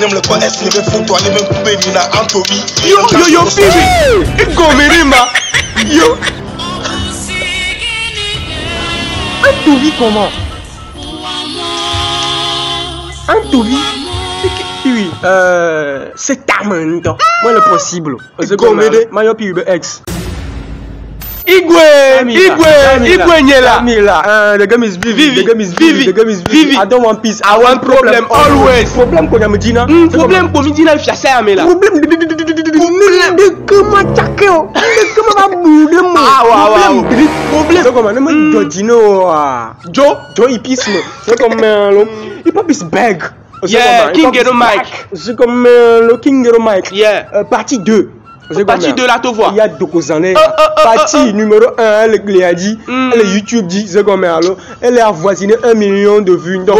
Nem le quoi est-ce que photo, allez même couper Nina Anthony. Yo, Piwi. Gomerima. Yo. Anthony comment? Anthony? Oui, c'est Tamando. Moi le possible. Mayo Piwi ex. Igwe Nyela. The game is Vivi. I don't want peace. I want problem always. Problem ko Medina. Problem ko Medina if yasa amela. Problem de comment chakeo. Comment ba problem. Problem. So comment me Jojino Joe ipisme. So comment il pas bis bag. Yeah, King Gero Mike. C'est comme le King Gero Mike. Yeah. Partie 2. Partie 2 là, tu vois. Il y a Dokozane. Partie numéro 1, elle a dit. Elle est YouTube dit. C'est comme elle est avoisinée 1 million de vues. Donc,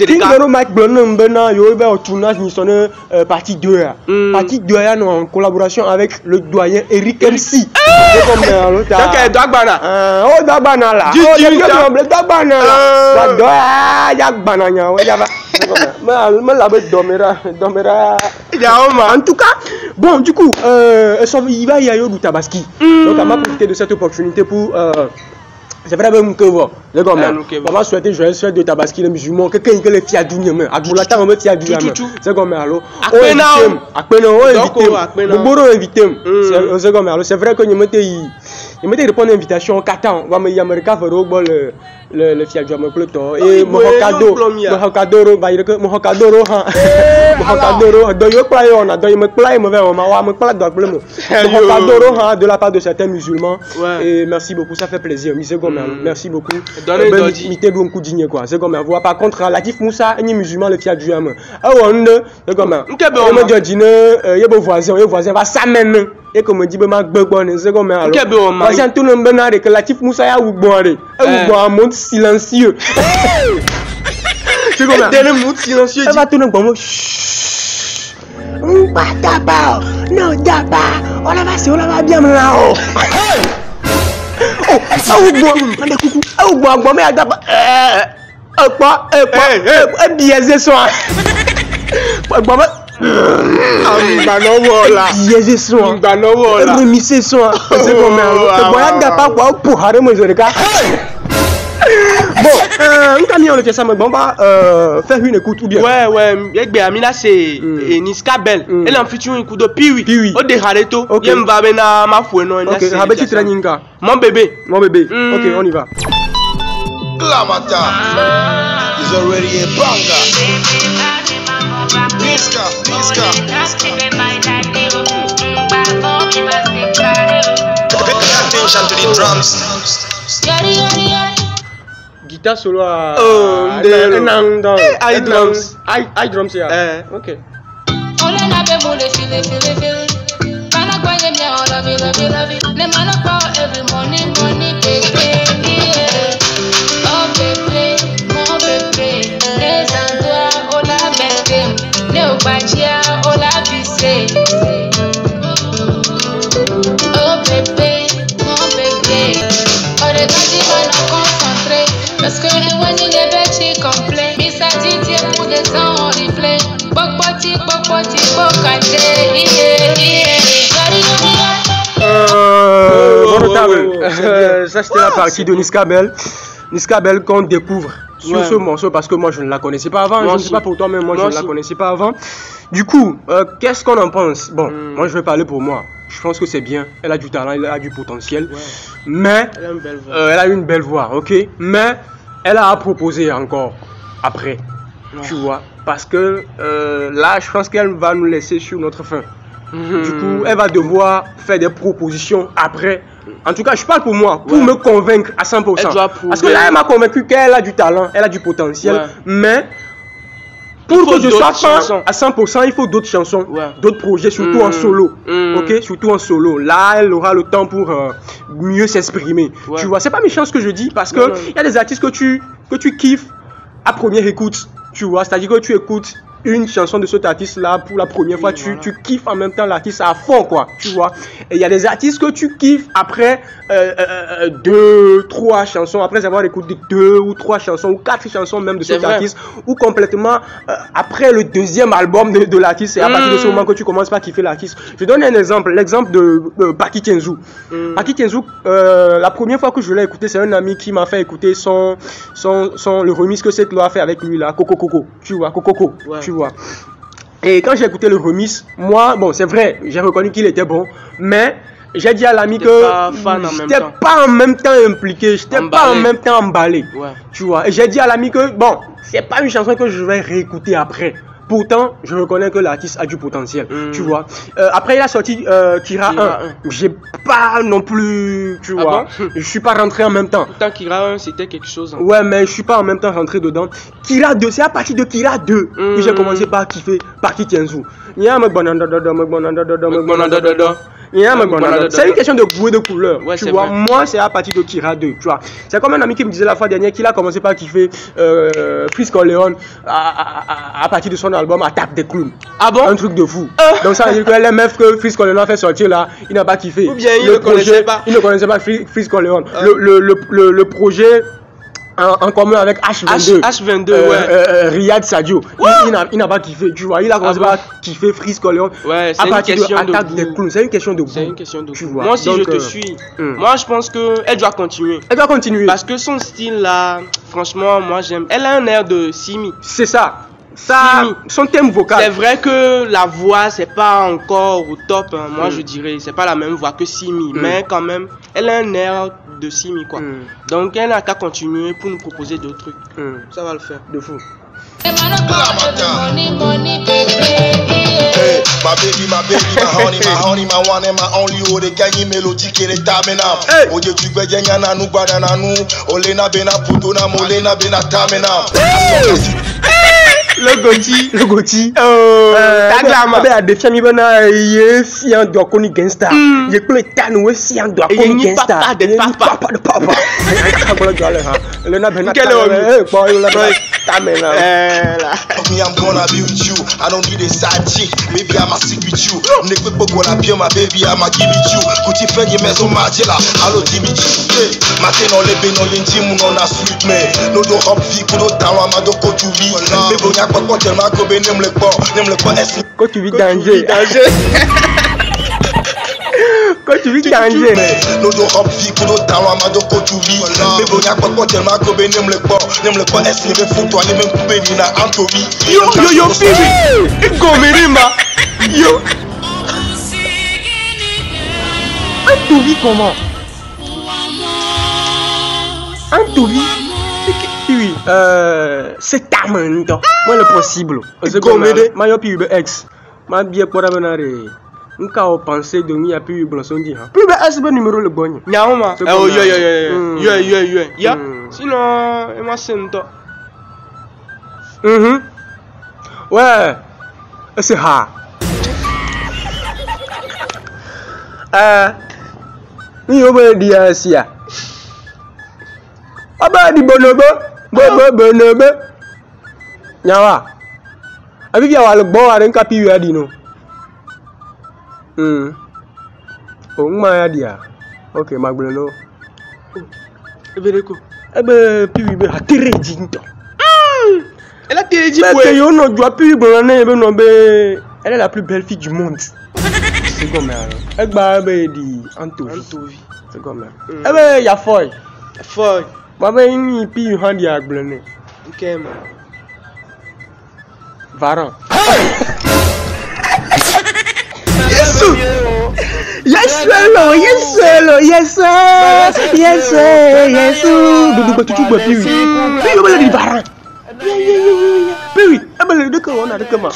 King Gero Mike Blanc, il y a un tournage partie 2. Partie 2 est en collaboration avec le doyen Eric MC. C'est comme donc, Dagbana. Oh, Dagbana là. Dagbana là. En tout cas, bon, du coup, il va y avoir du Tabaski. Donc, on va profiter de cette opportunité pour. C'est vrai même que vous, on va souhaiter joyeux fête de Tabaski, les musulmans, quelqu'un qui est fier du Niamey. À tout l'attend, on va fier du Niamey. C'est comme alors. C'est vrai que il m'a répondu à l'invitation au Qatar. On va me dire que le fier du Niamey plutôt. Et mon cadeau, de la part de certains musulmans. Et merci beaucoup, ça fait plaisir. Merci beaucoup. C'est comme voir par contre Latif Moussa ni musulman le fier du Niamey. C'est comme il y a voisin va s'amèner. Et comme dit c'est comme voisin tout le monde que Latif Moussa ya un monde silencieux. C'est comme un monde silencieux. Elle va tourner comme pas d'abord, non d'abord, on va bien là-haut. Bon, on fait ça, mais bon, bah, faire une écoute ou bien. Ouais, Amina, c'est Niska Bell. Elle en fait une écoute de Piwi. Au déhareto, il y a ma foi, non, ok, mon bébé. Ok, on y va. Clamata is already a banger. Niska. Attention to the drums. Guitar solo à I drums, yeah. Ok. Parce que le one il est bêti complet. Mais ça dit pour des gens en replay. Bokpoti, ça c'était la partie de Niska Bell. Niska Bell qu'on découvre sur ce morceau parce que moi je ne la connaissais pas avant. Je ne sais pas pour toi, mais moi je ne la connaissais pas avant. Du coup, qu'est-ce qu'on en pense? Bon, moi je vais parler pour moi. Je pense que c'est bien. Elle a du talent, elle a du potentiel. Mais elle a une belle voix, ok. Mais elle a à proposer encore après. Tu vois. Parce que là, je pense qu'elle va nous laisser sur notre faim. Du coup, elle va devoir faire des propositions après. En tout cas, je parle pour moi, pour me convaincre à 100%. Parce que là, elle m'a convaincu qu'elle a du talent, elle a du potentiel. Mais pour que je sois fan à 100%, il faut d'autres chansons, d'autres projets, surtout en solo. Ok, surtout en solo. Là, elle aura le temps pour mieux s'exprimer. Tu vois, c'est pas méchant ce que je dis parce que il y a des artistes que tu kiffes à première écoute. Tu vois, c'est-à-dire que tu écoutes une chanson de cet artiste-là pour la première fois, tu kiffes en même temps l'artiste à fond, quoi, tu vois. Et il y a des artistes que tu kiffes après 2, 3 chansons, après avoir écouté 2 ou 3 chansons ou 4 chansons même de cet artiste, ou complètement après le deuxième album de l'artiste, c'est à partir de ce moment que tu commences pas à kiffer l'artiste. Je donne un exemple, l'exemple de Paki Kenzu. Paki Kenzu, la première fois que je l'ai écouté, c'est un ami qui m'a fait écouter le remix que cette loi a fait avec lui là, Coco Coco, tu vois, Coco Coco, tu vois. Et quand j'ai écouté le remix, moi, bon, c'est vrai, j'ai reconnu qu'il était bon, mais j'ai dit à l'ami que j'étais pas en même temps impliqué, j'étais pas en même temps emballé, tu vois. Et j'ai dit à l'ami que, bon, c'est pas une chanson que je vais réécouter après. Pourtant, je reconnais que l'artiste a du potentiel, tu vois. Après, il a sorti Kira 1. J'ai pas non plus, tu vois. Je suis pas rentré en même temps. Pourtant, Kira 1, c'était quelque chose. Ouais, mais je suis pas en même temps rentré dedans. Kira 2, c'est à partir de Kira 2 que j'ai commencé par kiffer Paki Kenzu. C'est une question de goût et de couleur, tu vois. Moi, c'est à partir de Kira 2, tu vois. C'est comme un ami qui me disait la fois dernière qu'il a commencé par kiffer Freeze Corleone à partir de son album Attaque des clowns. Ah bon? Un truc de fou. Donc ça veut dire que les meufs que Freeze Corleone a fait sortir là, il n'a pas kiffé. Ou bien il ne connaissait pas. Il ne connaissait pas Freeze Corleone. Le projet en commun avec H22, Riyad Sadio, il n'a pas kiffé, tu vois. Il a commencé par kiffer Freeze Corleone. Ouais, c'est une question de Attaque des clowns. C'est une question de goût. C'est une question de tu goût. vois. Moi aussi, je te suis. Moi, je pense qu'elle doit continuer. Elle doit continuer. Parce que son style là, franchement, moi j'aime. Elle a un air de Simi. C'est ça. Son thème vocal. C'est vrai que la voix, c'est pas encore au top. Hein. Moi, je dirais, c'est pas la même voix que Simi. Mais quand même, elle a un air de Simi, quoi. Donc, elle n'a qu'à continuer pour nous proposer d'autres trucs. Ça va le faire. De fou. Hey, my baby, my honey, my one and my only. Oh, the canny melody, get it, tamina. Oh, you to be Jana, no banana, no. Olena Bena Putuna, Molena Bena Tamina. Le Goti. Taglama. Abe a défié mi bana ye si en doit connaître gangsta. Je peux le tanouer si en doit connaître gangsta. Papa de papa. Olena Bena Tamina. Me, I'm gonna be with you. I don't need a side chick. Maybe I'ma stick with you. Nigga, gonna be my baby. I'ma give it you. Kuti fenye mezo majela. Allo Dimitri. Matin on lebe no yenjimu no na sweet me. No do hop fi kudo tawa ma do ko tu vi. Bebo nya kwa tellement ko be nem le po es. Quand tu vis danger. Quand tu vis danger. No do hop fi kudo tawa ma do ko tu vi. Bebo nya kwa tellement ko be nem le po es ni be futo ani be kube ni na Anthony. Yo baby. Gomerima. Yo. Anthony comment? Anthony. Oui, c'est tamando. Moi le possible. C'est comme Mayo pi X. Ma bien pour avenare. Nka o penser de mi a pi blonsondi ha. Pi X be numéro le bonne. Nyaoma. Oh yo. Ya. Sinon, moi c'est un temps. Ouais. C'est ha. Ni obe dia sia. Aba di bonobo. Bonobo. Nyawa. Abi bia wa le gbo wa nka pi wi adi no. O ngma ya dia. Okay, magbele no. Ebereko. Ebe pi wi be ha tereji nto. Elle a tereji pour elle. Yo no doit pi bonané ebe no be. Elle est la plus belle fille du monde. C'est comme ça. Elle ba be di Antovi. C'est comme ça. Ebe ya foy. Foy. Baba ini pi handi agbele. OK man. Varan. Yes. Dudu ko tutu pi. Pi yo bele di Varan. Pi. Abele de ko na de kama.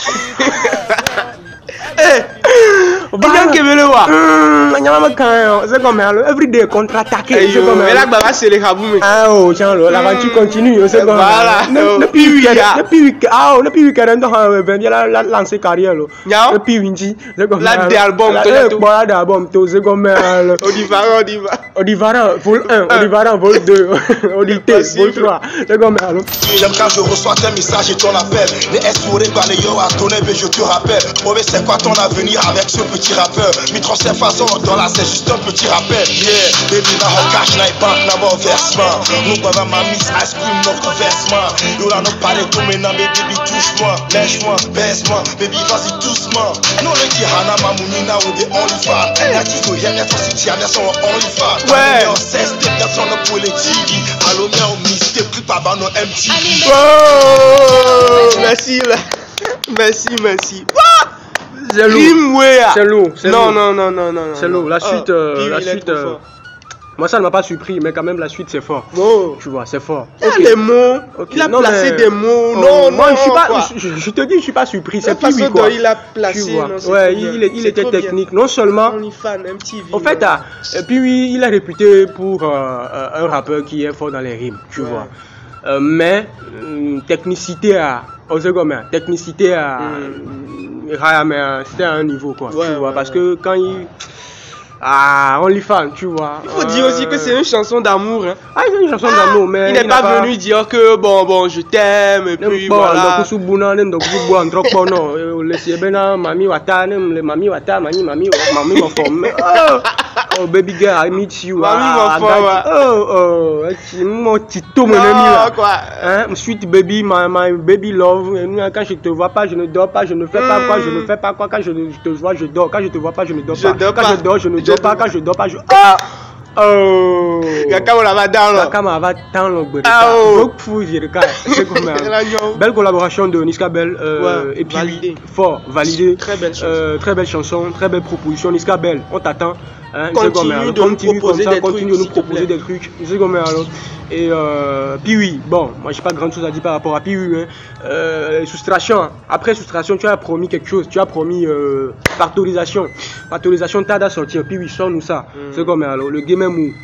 Bien que le wa. C'est comme everyday contre-attaquer. C'est comme là baba c'est les raboumé. Ah oh tiens l'aventure continue. C'est comme voilà. Depuis week-end ben bien la lancer carrière là. Depuis Winji. C'est comme la d'album tout. Voilà d'album tout c'est comme Odivara vol 1, Odivara vol 2, Odité vol 3. C'est comme J'aime quand je reçois tes messages et ton appel. Les S-Mouré par les yo à donner, mais je te rappelle. Mauvais, c'est quoi ton avenir avec ce petit rappeur? Mitron, c'est façon, dans là, c'est juste un petit rappel. Yeah, baby, n'a pas cash, n'a pas banque, n'a pas versement. Nous, quoi, ma miss, ice cream, notre vêtement. Nous, là, nous parlons tout maintenant, mais baby, touche-moi, lèche-moi, baisse-moi, baby, vas-y, doucement. Nous, le qui hana, mamounina, ou des OnlyFans. Y'a qui nous y a, y'a ton site, y'a son OnlyFans. Ouais, on sait, c'était bien son pour les TV. Allô, mais on mise, t'es plus pas dans nos MTV. Oh, merci là. Merci. C'est lourd. Non. C'est lourd. La suite, moi ça ne m'a pas surpris, mais quand même la suite c'est fort. Oh. Tu vois, c'est fort. Okay. Les mots. Okay. Il a placé des mots. Moi je te dis, je suis pas surpris. C'est la façon dont il a placé. Ouais, il était technique. Non seulement. En fait, et puis il est réputé pour un rappeur qui est fort dans les rimes. Tu vois. Mais technicité à c'était à un niveau quoi, tu vois, parce que quand il OnlyFans, tu vois. Il faut dire aussi que c'est une chanson d'amour. Hein. Ah, c'est une chanson d'amour, mais il n'est pas venu dire que bon, je t'aime et puis voilà. Oh baby girl, I meet you. Sweet baby, my baby love. Quand je te vois pas, je ne dors pas, je ne fais pas quoi, je ne fais pas quoi. Quand je te vois, je dors. Quand je te vois pas, je ne dors pas. Quand je dors, je ne dors pas. Quand je dors pas, je. Oh! Belle collaboration de Niska Bell et puis fort validé. Très belle chanson, très belle proposition. Niska Bell, on t'attend. Continue de nous proposer des trucs. Et puis oui, bon, moi j'ai pas grand chose à dire par rapport à puis oui. Soustraction. Après soustraction, tu as promis quelque chose. Tu as promis factorisation. Factorisation, t'as à sortir. Puis oui, sors-nous ça. C'est comme alors le game est mou.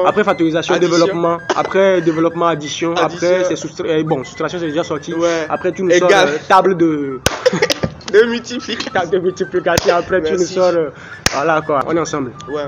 Après factorisation, addition. Développement. Après développement, addition. Après c'est soustraction c'est déjà sorti. Ouais. Après tu nous sors table de multiplication. Après tu nous sors voilà quoi. On est ensemble. Ouais.